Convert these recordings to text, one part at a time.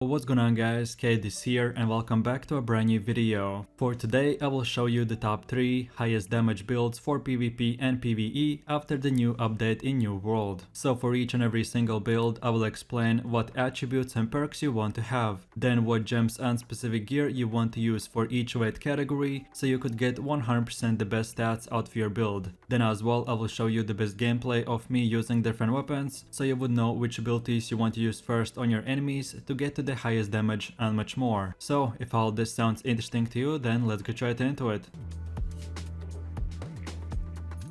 what's going on guys, Kate is here and welcome back to a brand new video. For today I will show you the top 3 highest damage builds for PvP and PvE after the new update in New World. So for each and every single build I will explain what attributes and perks you want to have, then what gems and specific gear you want to use for each weight category so you could get 100% the best stats out of your build. Then as well I will show you the best gameplay of me using different weapons so you would know which abilities you want to use first on your enemies to get to the highest damage and much more. So if all this sounds interesting to you, then let's get right into it.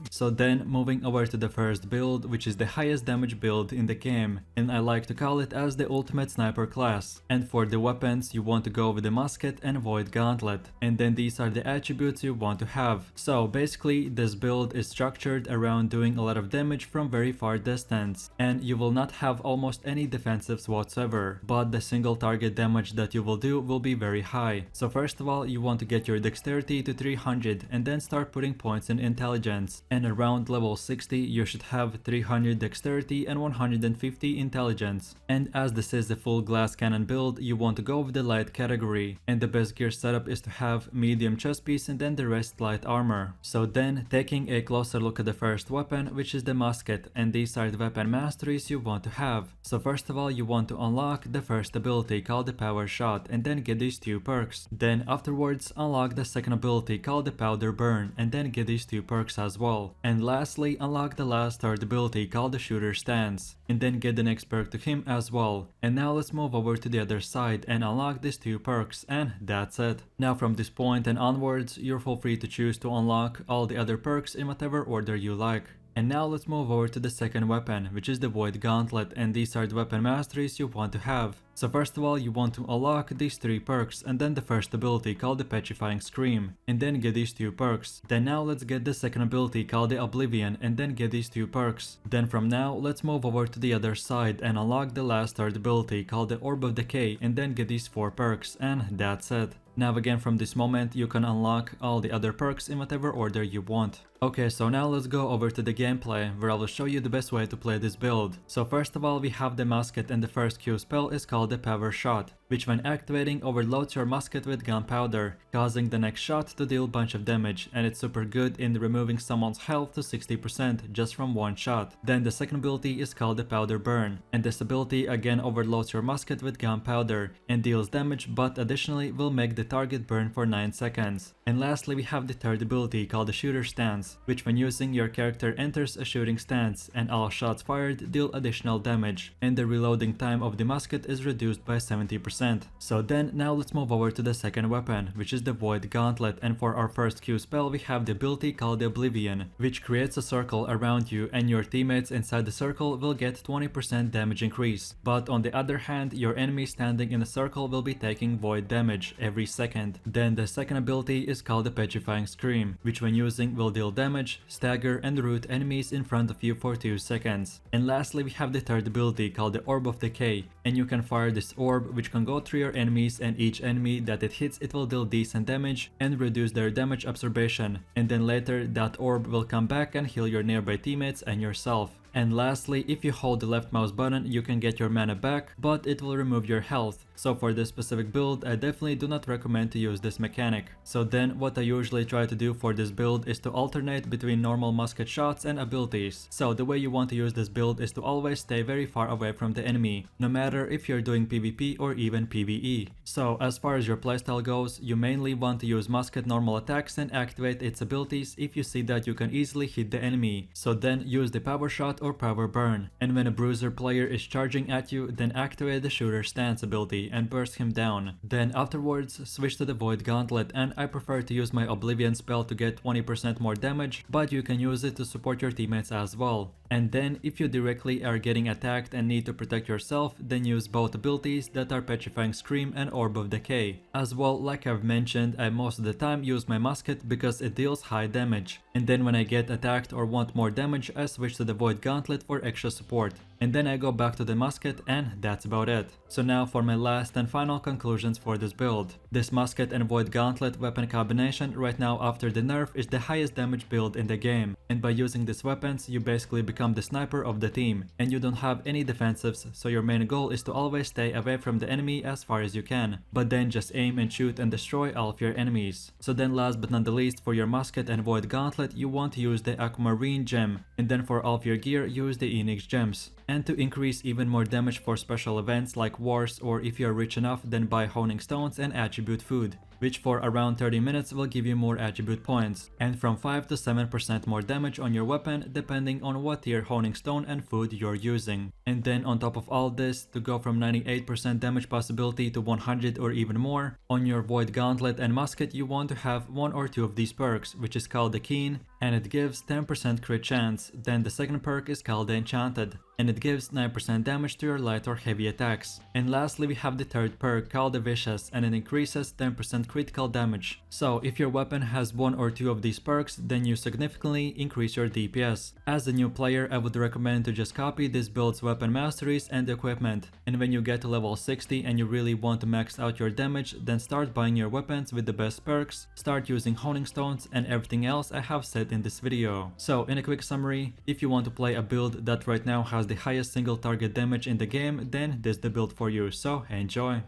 So then moving over to the first build, which is the highest damage build in the game, and I like to call it as the ultimate sniper class. And for the weapons you want to go with the musket and void gauntlet, and then these are the attributes you want to have. So basically this build is structured around doing a lot of damage from very far distance, and you will not have almost any defensives whatsoever, but the single target damage that you will do will be very high. So first of all you want to get your dexterity to 300 and then start putting points in intelligence, and around level 60 you should have 300 dexterity and 150 intelligence. And as this is a full glass cannon build, you want to go with the light category, and the best gear setup is to have medium chest piece and then the rest light armor. So then taking a closer look at the first weapon, which is the musket, and these are the weapon masteries you want to have. So first of all you want to unlock the first ability called the power shot and then get these 2 perks. Then afterwards unlock the second ability called the powder burn and then get these 2 perks as well. And lastly unlock the last third ability called the shooter stance and then get the next perk to him as well. And now let's move over to the other side and unlock these 2 perks, and that's it. Now from this point and onwards you're full free to choose to unlock all the other perks in whatever order you like. And now let's move over to the second weapon, which is the void gauntlet, and these are the weapon masteries you want to have. So first of all you want to unlock these 3 perks and then the first ability called the petrifying scream and then get these 2 perks. Then now let's get the second ability called the oblivion and then get these 2 perks. Then from now let's move over to the other side and unlock the last third ability called the orb of decay and then get these 4 perks, and that's it. Now again from this moment you can unlock all the other perks in whatever order you want. Okay, so now let's go over to the gameplay where I will show you the best way to play this build. So first of all we have the musket, and the first Q spell is called the power shot, which when activating overloads your musket with gunpowder, causing the next shot to deal bunch of damage, and it's super good in removing someone's health to 60% just from one shot. Then the second ability is called the powder burn, and this ability again overloads your musket with gunpowder and deals damage, but additionally will make the target burn for 9 seconds. And lastly we have the third ability called the shooter stance, which when using your character enters a shooting stance and all shots fired deal additional damage, and the reloading time of the musket is reduced by 70%. So then now let's move over to the second weapon, which is the void gauntlet, and for our first Q spell we have the ability called the oblivion, which creates a circle around you and your teammates inside the circle will get 20% damage increase. But on the other hand your enemy standing in the circle will be taking void damage every second. Then the second ability is called the petrifying scream, which when using will deal damage, stagger and root enemies in front of you for 2 seconds. And lastly we have the third ability called the orb of decay, and you can fire this orb which can go through your enemies, and each enemy that it hits it will deal decent damage and reduce their damage absorption, and then later that orb will come back and heal your nearby teammates and yourself. And lastly, if you hold the left mouse button you can get your mana back, but it will remove your health. So for this specific build I definitely do not recommend to use this mechanic. So then what I usually try to do for this build is to alternate between normal musket shots and abilities. So the way you want to use this build is to always stay very far away from the enemy, no matter if you're doing PvP or even PvE. So as far as your playstyle goes, you mainly want to use musket normal attacks and activate its abilities if you see that you can easily hit the enemy. So then use the power shot or power burn, and when a bruiser player is charging at you then activate the shooter stance ability and burst him down. Then afterwards switch to the void gauntlet, and I prefer to use my oblivion spell to get 20% more damage, but you can use it to support your teammates as well. And then if you directly are getting attacked and need to protect yourself, then use both abilities that are petrifying scream and orb of decay. As well, like I've mentioned, I most of the time use my musket because it deals high damage. And then when I get attacked or want more damage I switch to the void gauntlet for extra support. and then I go back to the musket, and that's about it. So now for my last and final conclusions for this build. This musket and void gauntlet weapon combination right now after the nerf is the highest damage build in the game, and by using these weapons you basically become the sniper of the team, and you don't have any defensives, so your main goal is to always stay away from the enemy as far as you can, but then just aim and shoot and destroy all of your enemies. So then last but not the least, for your musket and void gauntlet you want to use the aquamarine gem, and then for all of your gear use the Enix gems. And to increase even more damage for special events like wars, or if you're rich enough, then buy honing stones and attribute food, which for around 30 minutes will give you more attribute points, and from 5 to 7% more damage on your weapon depending on what tier honing stone and food you're using. And then on top of all this, to go from 98% damage possibility to 100 or even more, on your void gauntlet and musket you want to have one or two of these perks, which is called the keen, and it gives 10% crit chance. Then the second perk is called the enchanted, and it gives 9% damage to your light or heavy attacks. And lastly we have the third perk called the vicious, and it increases 10% critical damage. So if your weapon has one or two of these perks, then you significantly increase your DPS. As a new player, I would recommend to just copy this build's weapon masteries and equipment, and when you get to level 60 and you really want to max out your damage, then start buying your weapons with the best perks, start using honing stones, and everything else I have said in this video. So in a quick summary, if you want to play a build that right now has the highest single target damage in the game, then this is the build for you, so enjoy!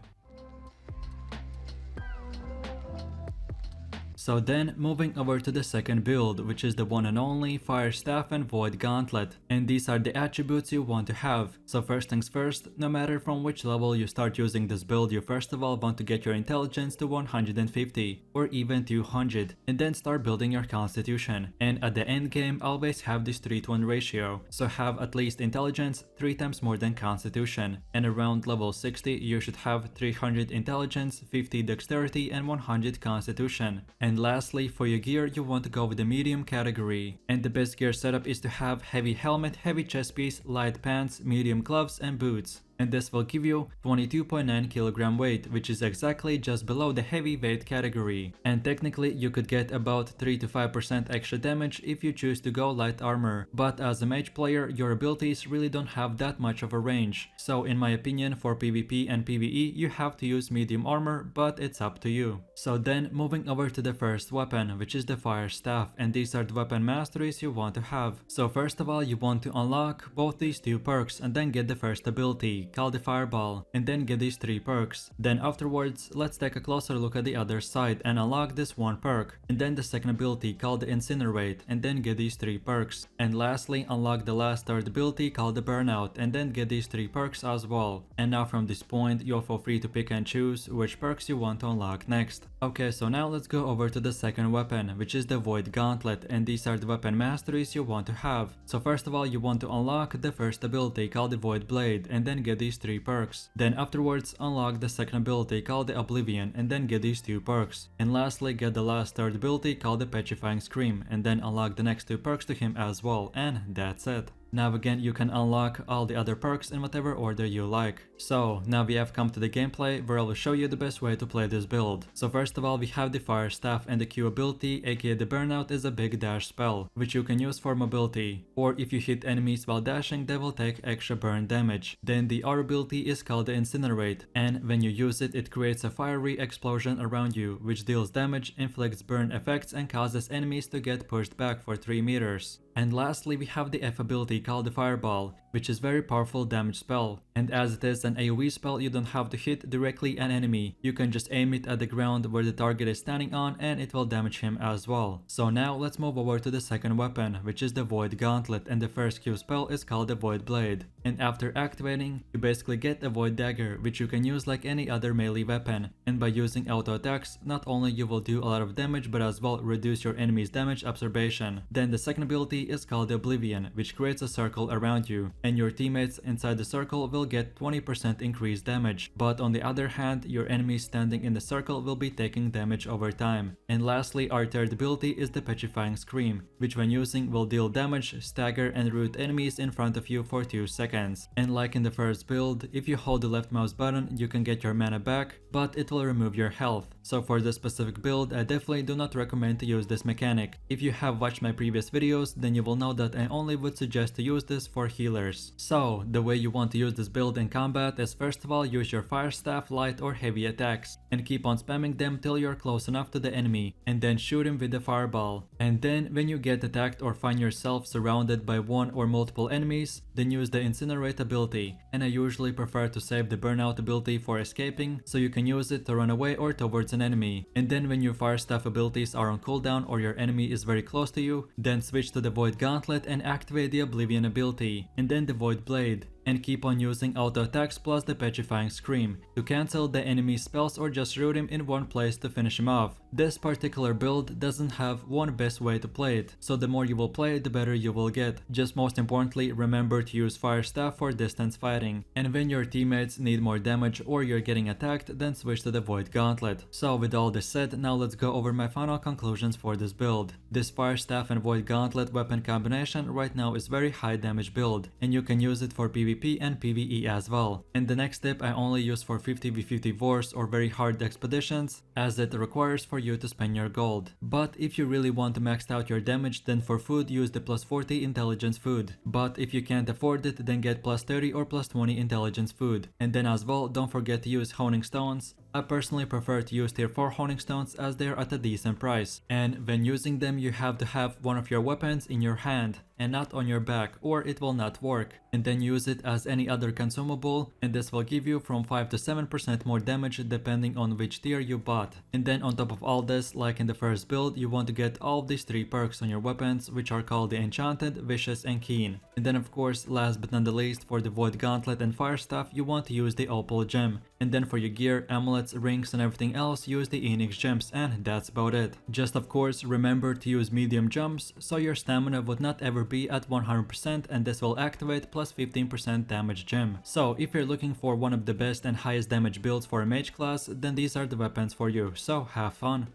So then moving over to the second build, which is the one and only Fire Staff and Void Gauntlet, and these are the attributes you want to have. So first things first, no matter from which level you start using this build, you first of all want to get your intelligence to 150 or even 200, and then start building your constitution. And at the end game always have this 3-to-1 ratio, so have at least intelligence 3 times more than constitution, and around level 60 you should have 300 intelligence, 50 dexterity and 100 constitution. And lastly, for your gear you want to go with the medium category, and the best gear setup is to have heavy helmet, heavy chest piece, light pants, medium gloves and boots. And this will give you 22.9 kg weight, which is exactly just below the heavy weight category. And technically you could get about 3 to 5% extra damage if you choose to go light armor, but as a mage player your abilities really don't have that much of a range. So in my opinion, for PvP and PvE you have to use medium armor, but it's up to you. So then moving over to the first weapon, which is the Fire Staff, and these are the weapon masteries you want to have. So first of all you want to unlock both these two perks and then get the first ability called the Fireball, and then get these 3 perks. Then afterwards let's take a closer look at the other side and unlock this one perk, and then the second ability called the Incinerate, and then get these 3 perks. And lastly unlock the last third ability called the Burnout, and then get these 3 perks as well. And now from this point you'll feel free to pick and choose which perks you want to unlock next. Okay, so now let's go over to the second weapon, which is the Void Gauntlet, and these are the weapon masteries you want to have. So first of all you want to unlock the first ability called the Void Blade, and then get these 3 perks. Then afterwards unlock the second ability called the Oblivion, and then get these 2 perks. And lastly get the last third ability called the Petrifying Scream, and then unlock the next 2 perks to him as well, and that's it. Now again you can unlock all the other perks in whatever order you like. So now we have come to the gameplay where I will show you the best way to play this build. So first of all we have the Fire Staff, and the Q ability aka the Burnout is a big dash spell, which you can use for mobility, or if you hit enemies while dashing they will take extra burn damage. Then the R ability is called the Incinerate, and when you use it, it creates a fiery explosion around you which deals damage, inflicts burn effects and causes enemies to get pushed back for 3 meters. And lastly we have the F ability called the Fireball, which is very powerful damage spell, and as it is an AoE spell you don't have to hit directly an enemy, you can just aim it at the ground where the target is standing on and it will damage him as well. So now let's move over to the second weapon, which is the Void Gauntlet, and the first Q spell is called the Void Blade. And after activating you basically get a Void Dagger, which you can use like any other melee weapon, and by using auto attacks not only you will do a lot of damage but as well reduce your enemy's damage absorption. Then the second ability is called the Oblivion, which creates a circle around you, and your teammates inside the circle will get 20% increased damage, but on the other hand your enemies standing in the circle will be taking damage over time. And lastly our third ability is the Petrifying Scream, which when using will deal damage, stagger and root enemies in front of you for 2 seconds. And like in the first build, if you hold the left mouse button you can get your mana back, but it will remove your health. So for this specific build, I definitely do not recommend to use this mechanic. If you have watched my previous videos, then you will know that I only would suggest to use this for healers. So the way you want to use this build in combat is first of all use your fire staff, light or heavy attacks and keep on spamming them till you're close enough to the enemy and then shoot him with the fireball. And then when you get attacked or find yourself surrounded by one or multiple enemies, then use the incinerate ability, and I usually prefer to save the burnout ability for escaping so you can use it to run away or towards an enemy. And then when your fire staff abilities are on cooldown or your enemy is very close to you, then switch to the void gauntlet and activate the oblivion ability and then the void blade. And keep on using auto attacks plus the petrifying scream to cancel the enemy's spells or just root him in one place to finish him off. This particular build doesn't have one best way to play it, so the more you will play it, the better you will get. Just most importantly, remember to use fire staff for distance fighting. And when your teammates need more damage or you're getting attacked, then switch to the void gauntlet. So with all this said, now let's go over my final conclusions for this build. This fire staff and void gauntlet weapon combination right now is very high damage build, and you can use it for PvP and PvE as well. And the next tip I only use for 50v50 wars or very hard expeditions, as it requires for you to spend your gold. But if you really want to max out your damage, then for food use the plus 40 intelligence food. But if you can't afford it, then get plus 30 or plus 20 intelligence food. And then as well, don't forget to use honing stones. I personally prefer to use tier 4 honing stones as they are at a decent price, and when using them you have to have one of your weapons in your hand and not on your back or it will not work, and then use it as any other consumable, and this will give you from 5 to 7% more damage depending on which tier you bought. And then on top of all this, like in the first build, you want to get all of these 3 perks on your weapons, which are called the Enchanted, Vicious and Keen. And then of course, last but not the least, for the Void Gauntlet and Fire Staff you want to use the Opal Gem. And then for your gear, amulets, rings and everything else, use the Enix gems, and that's about it. Just of course remember to use medium jumps so your stamina would not ever be at 100%, and this will activate plus 15% damage gem. So if you're looking for one of the best and highest damage builds for a mage class, then these are the weapons for you, so have fun.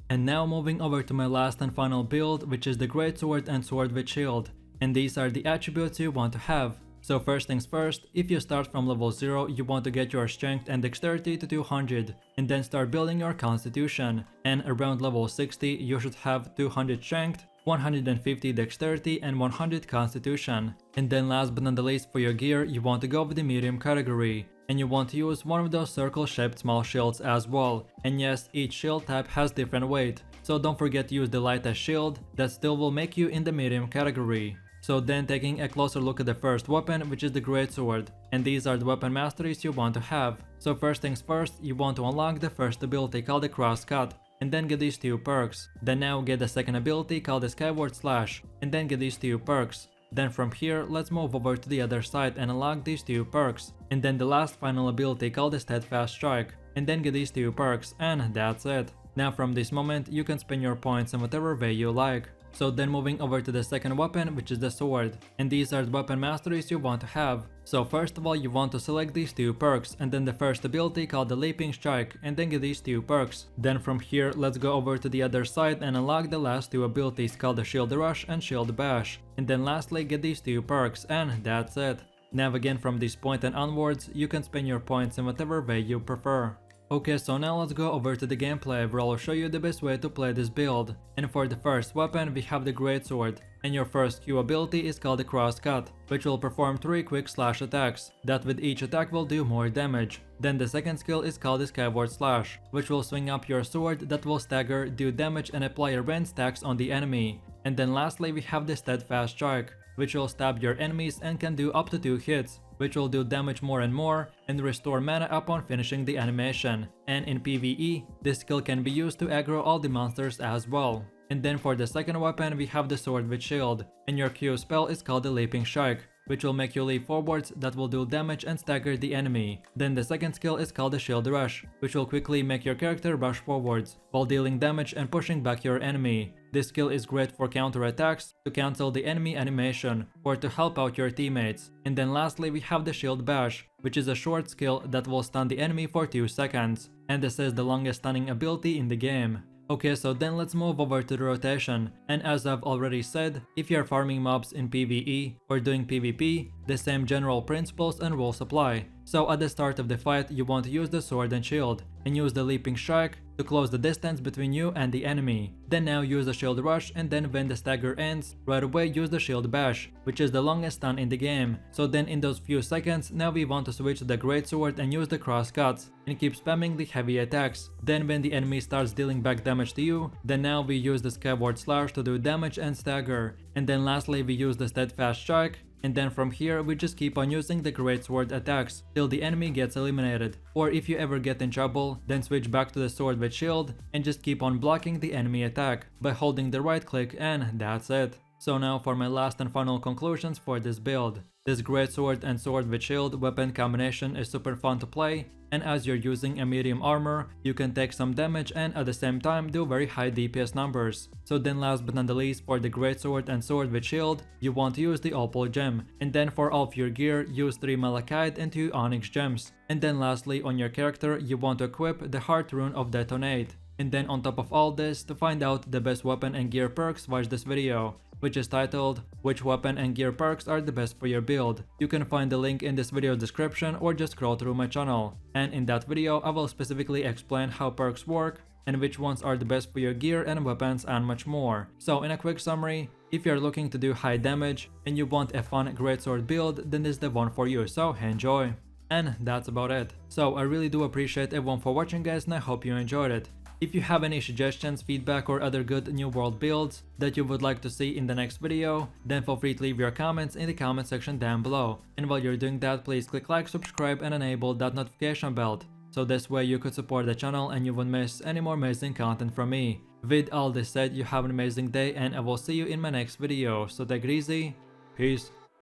And now moving over to my last and final build, which is the greatsword and sword with shield. And these are the attributes you want to have. So first things first, if you start from level 0, you want to get your strength and dexterity to 200 and then start building your constitution. And around level 60, you should have 200 strength, 150 dexterity and 100 constitution. And then last but not the least, for your gear, you want to go with the medium category. And you want to use one of those circle shaped small shields as well. And yes, each shield type has different weight, so don't forget to use the lightest shield, that still will make you in the medium category. So then taking a closer look at the first weapon, which is the greatsword, and these are the weapon masteries you want to have. So first things first, you want to unlock the first ability called the crosscut, and then get these 2 perks. Then now get the second ability called the skyward slash, and then get these 2 perks. Then from here, let's move over to the other side and unlock these 2 perks. And then the last final ability called the steadfast strike, and then get these 2 perks, and that's it. Now from this moment, you can spend your points in whatever way you like. So then moving over to the second weapon, which is the sword, and these are the weapon masteries you want to have. So first of all, you want to select these 2 perks, and then the first ability called the leaping strike, and then get these 2 perks. Then from here, let's go over to the other side and unlock the last 2 abilities called the shield rush and shield bash. And then lastly, get these 2 perks, and that's it. Now again, from this point and onwards, you can spend your points in whatever way you prefer. Okay, so now let's go over to the gameplay where I'll show you the best way to play this build. And for the first weapon, we have the greatsword, and your first Q ability is called the crosscut, which will perform 3 quick slash attacks, that with each attack will do more damage. Then the second skill is called the skyward slash, which will swing up your sword that will stagger, do damage and apply a range stacks on the enemy. And then lastly we have the steadfast strike, which will stab your enemies and can do up to 2 hits, which will do damage more and more and restore mana upon finishing the animation. And in PvE, this skill can be used to aggro all the monsters as well. And then for the second weapon, we have the sword with shield, and your Q spell is called the leaping strike, which will make you leap forwards that will do damage and stagger the enemy. Then the second skill is called the shield rush, which will quickly make your character rush forwards while dealing damage and pushing back your enemy. This skill is great for counter attacks, to cancel the enemy animation, or to help out your teammates. And then lastly we have the shield bash, which is a short skill that will stun the enemy for 2 seconds, and this is the longest stunning ability in the game. Okay, so then let's move over to the rotation, and as I've already said, if you're farming mobs in PvE or doing PvP, the same general principles and rules apply. So at the start of the fight, you want to use the sword and shield, and use the leaping strike to close the distance between you and the enemy. Then now use the shield rush, and then when the stagger ends, right away use the shield bash, which is the longest stun in the game. So then in those few seconds, now we want to switch to the greatsword and use the cross cuts, and keep spamming the heavy attacks. Then when the enemy starts dealing back damage to you, then now we use the skyward slash to do damage and stagger. And then lastly we use the steadfast strike, and then from here we just keep on using the greatsword attacks till the enemy gets eliminated. Or if you ever get in trouble, then switch back to the sword with shield and just keep on blocking the enemy attack by holding the right click, and that's it. So now for my last and final conclusions for this build. This greatsword and sword with shield weapon combination is super fun to play, and as you're using a medium armor, you can take some damage and at the same time do very high DPS numbers. So then last but not the least, for the greatsword and sword with shield, you want to use the opal gem, and then for all of your gear, use 3 malachite and 2 onyx gems. And then lastly on your character, you want to equip the heart rune of detonate. And then on top of all this, to find out the best weapon and gear perks, watch this video, which is titled "Which weapon and gear perks are the best for your build?" You can find the link in this video description or just scroll through my channel. And in that video I will specifically explain how perks work and which ones are the best for your gear and weapons and much more. So in a quick summary, if you're looking to do high damage and you want a fun greatsword build, then this is the one for you, so enjoy! And that's about it. So I really do appreciate everyone for watching guys, and I hope you enjoyed it. If you have any suggestions, feedback or other good new world builds that you would like to see in the next video, then feel free to leave your comments in the comment section down below. And while you're doing that, please click like, subscribe and enable that notification bell, so this way you could support the channel and you won't miss any more amazing content from me. With all this said, you have an amazing day and I will see you in my next video, so take it easy, peace.